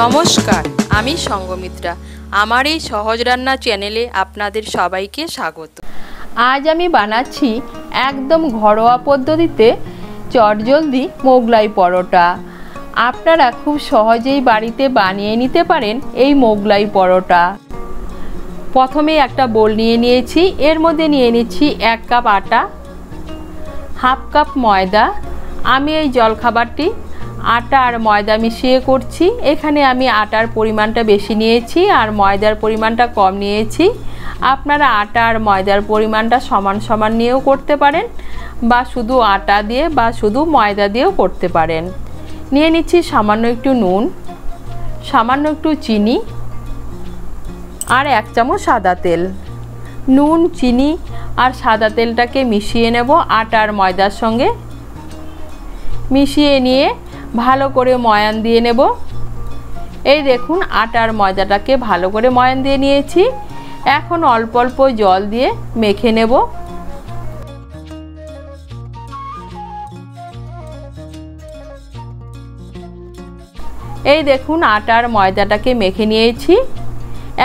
নমস্কার, আমি সঙ্গমিত্রা। আমার এই সহজ রান্না চ্যানেলে আপনাদের সবাইকে স্বাগত। আজ আমি বানাচ্ছি একদম ঘরোয়া পদ্ধতিতে চটজলদি মোগলাই পরোটা। আপনারা খুব সহজেই বাড়িতে বানিয়ে নিতে পারেন এই মোগলাই পরোটা। প্রথমে একটা বোল নিয়ে নিয়েছি, এর মধ্যে নিয়ে নিচ্ছি 1 কাপ আটা, হাফ কাপ ময়দা। আমি এই জলখাবারটি আটা আর ময়দা মিশিয়ে করছি। এখানে আমি আটার পরিমাণটা বেশি নিয়েছি আর ময়দার পরিমাণটা কম নিয়েছি। আপনারা আটা আর ময়দার পরিমাণটা সমান সমান নিয়েও করতে পারেন, বা শুধু আটা দিয়ে বা শুধু ময়দা দিয়েও করতে পারেন। নিয়ে নিচ্ছি সামান্য একটু নুন, সামান্য একটু চিনি আর 1 চামচ সাদা তেল। নুন, চিনি আর সাদা তেলটাকে মিশিয়ে নেব আটা আর ময়দার সঙ্গে। মিশিয়ে নিয়ে ভালো করে ময়ান দিয়ে নেব। এই দেখুন, আটা আর ময়দাটাকে ভালো করে ময়ান দিয়ে নিয়েছি। এখন অল্প অল্প জল দিয়ে মেখে নেব। এই দেখুন, আটা আর ময়দাটাকে মেখে নিয়েছি।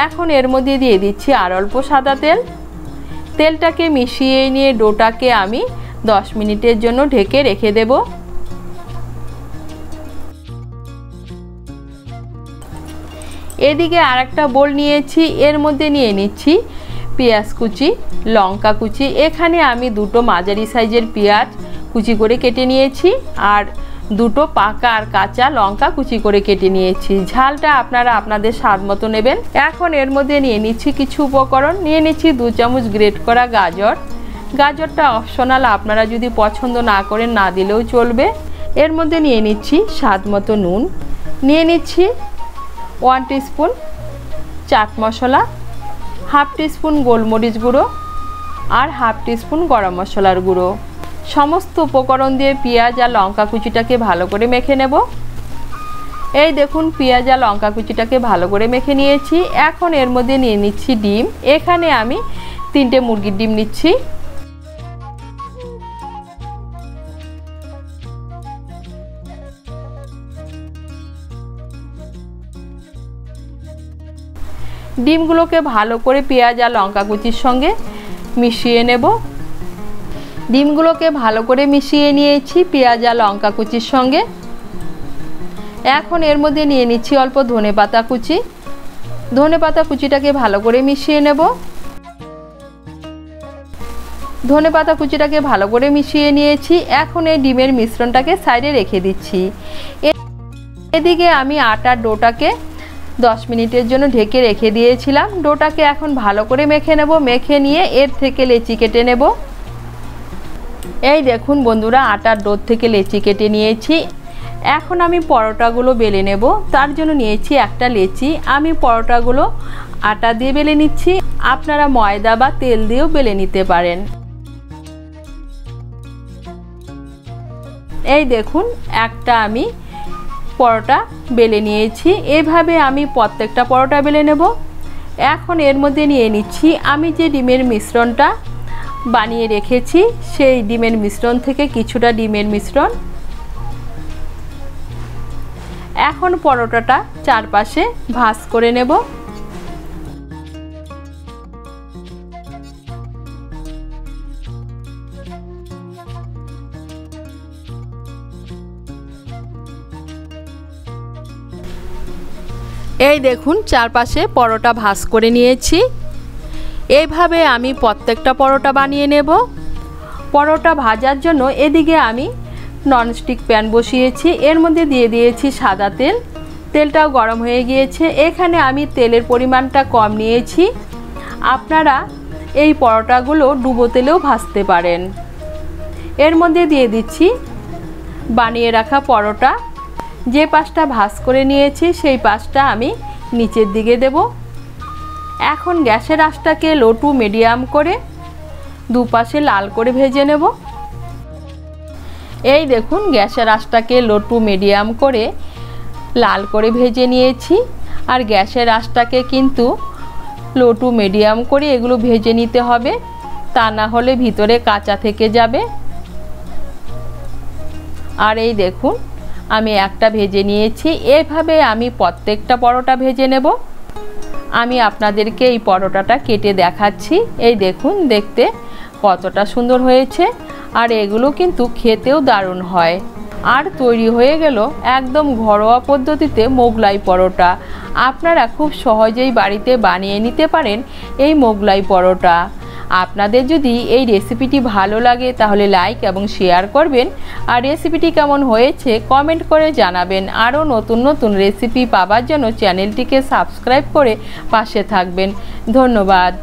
এখন এর মধ্যে দিয়ে দিচ্ছি আর অল্প সাদা তেল। তেলটাকে মিশিয়ে নিয়ে ডোটাকে আমি 10 মিনিটের জন্য ঢেকে রেখে দেব। এদিকে আরেকটা বোল নিয়েছি, এর মধ্যে নিয়ে নিচ্ছি পেঁয়াজ কুচি, লঙ্কা কুচি। এখানে আমি 2টো মাঝারি সাইজের পেঁয়াজ কুচি করে কেটে নিয়েছি আর 2টো পাকা আর কাঁচা লঙ্কা কুচি করে কেটে নিয়েছি। ঝালটা আপনারা আপনাদের স্বাদ মতো নেবেন। এখন এর মধ্যে নিয়ে নিচ্ছি কিছু উপকরণ। নিয়ে নিচ্ছি 2 চামচ গ্রেট করা গাজর। গাজরটা অপশনাল, আপনারা যদি পছন্দ না করেন না দিলেও চলবে। এর মধ্যে নিয়ে নিচ্ছি স্বাদ মতো নুন। নিয়ে নিচ্ছি 1 teaspoon chaat masala, half teaspoon গোলমরিচ গুঁড়ো আর হাফ টিস্পুন গরম মশলার গুঁড়ো। সমস্ত উপকরণ দিয়ে পেঁয়াজ আর লঙ্কা কুচিটাকে ভালো করে মেখে নেব। এই দেখুন, পেঁয়াজ আর লঙ্কা কুচিটাকে ভালো করে মেখে নিয়েছি। এখন এর মধ্যে নিয়ে নিচ্ছি ডিম। এখানে আমি 3টে মুরগির ডিম নিচ্ছি। ডিমগুলোকে ভালো করে পেঁয়াজ আর লঙ্কা কুচির সঙ্গে মিশিয়ে নেব। ডিমগুলোকে ভালো করে মিশিয়ে নিয়েছি পেঁয়াজ আর লঙ্কা কুচির সঙ্গে। এখন এর মধ্যে নিয়ে নিচ্ছি অল্প ধনেপাতা কুচি। ধনেপাতা কুচিটাকে ভালো করে মিশিয়ে নেব। ধনেপাতা কুচিটাকে ভালো করে মিশিয়ে নিয়েছি। এখন এই ডিমের মিশ্রণটাকে সাইডে রেখে দিচ্ছি। এদিকে আমি আটার ডোটাকে 10 মিনিটের জন্য ঢেকে রেখে দিয়েছিলাম। ডোটাকে এখন ভালো করে মেখে নেব। মেখে নিয়ে এর থেকে লেচি কেটে নেব। এই দেখুন বন্ধুরা, আটার ডো থেকে লেচি কেটে নিয়েছি। এখন আমি পরোটাগুলো বেলে নেব। তার জন্য নিয়েছি একটা লেচি। আমি পরোটাগুলো আটা দিয়ে বেলে নিচ্ছি। আপনারা ময়দা বা তেল দিয়েও বেলে নিতে পারেন। এই দেখুন, একটা আমি পরোটা বেলে নিয়েছি। এভাবে আমি প্রত্যেকটা পরোটা বেলে নেব। এখন এর মধ্যে নিয়ে নিচ্ছি আমি যে ডিমের মিশ্রণটা বানিয়ে রেখেছি, সেই ডিমের মিশ্রণ থেকে কিছুটা ডিমের মিশ্রণ। এখন পরোটাটা চারপাশে ভাঁজ করে নেব। এই দেখুন, চারপাশে পরোটা ভাঁজ করে নিয়েছি। এইভাবে আমি প্রত্যেকটা পরোটা বানিয়ে নেব। পরোটা ভাজার জন্য এদিকে আমি ননস্টিক প্যান বসিয়েছি। এর মধ্যে দিয়ে দিয়েছি সাদা তেল। তেলটাও গরম হয়ে গিয়েছে। এখানে আমি তেলের পরিমাণটা কম নিয়েছি। আপনারা এই পরোটাগুলো ডুবো তেলেও ভাজতে পারেন। এর মধ্যে দিয়ে দিচ্ছি বানিয়ে রাখা পরোটা। যে পাশটা ভাঁজ করে নিয়েছি সেই পাশটা আমি নিচের দিকে দেব। এখন গ্যাসের আঁচটাকে লো টু মিডিয়াম করে দুপাশে লাল করে ভেজে নেব। এই দেখুন, গ্যাসের আঁচটাকে লো টু মিডিয়াম করে লাল করে ভেজে নিয়েছি। আর গ্যাসের আঁচটাকে কিন্তু লো টু মিডিয়াম করে এগুলো ভেজে নিতে হবে, তা না হলে ভিতরে কাঁচা থেকে যাবে। আর এই দেখুন, আমি একটা ভেজে নিয়েছি। এভাবে আমি প্রত্যেকটা পরোটা ভেজে নেব। আমি আপনাদেরকে এই পরোটাটা কেটে দেখাচ্ছি। এই দেখুন দেখতে কতটা সুন্দর হয়েছে, আর এগুলো কিন্তু খেতেও দারুণ হয়। আর তৈরি হয়ে গেল একদম ঘরোয়া পদ্ধতিতে মোগলাই পরোটা। আপনারা খুব সহজেই বাড়িতে বানিয়ে নিতে পারেন এই মোগলাই পরোটা। আপনাদের যদি এই রেসিপিটি ভালো লাগে তাহলে লাইক এবং শেয়ার করবেন, আর রেসিপিটি কেমন হয়েছে কমেন্ট করে জানাবেন। আরও নতুন নতুন রেসিপি পাওয়ার জন্য চ্যানেলটিকে সাবস্ক্রাইব করে পাশে থাকবেন। ধন্যবাদ।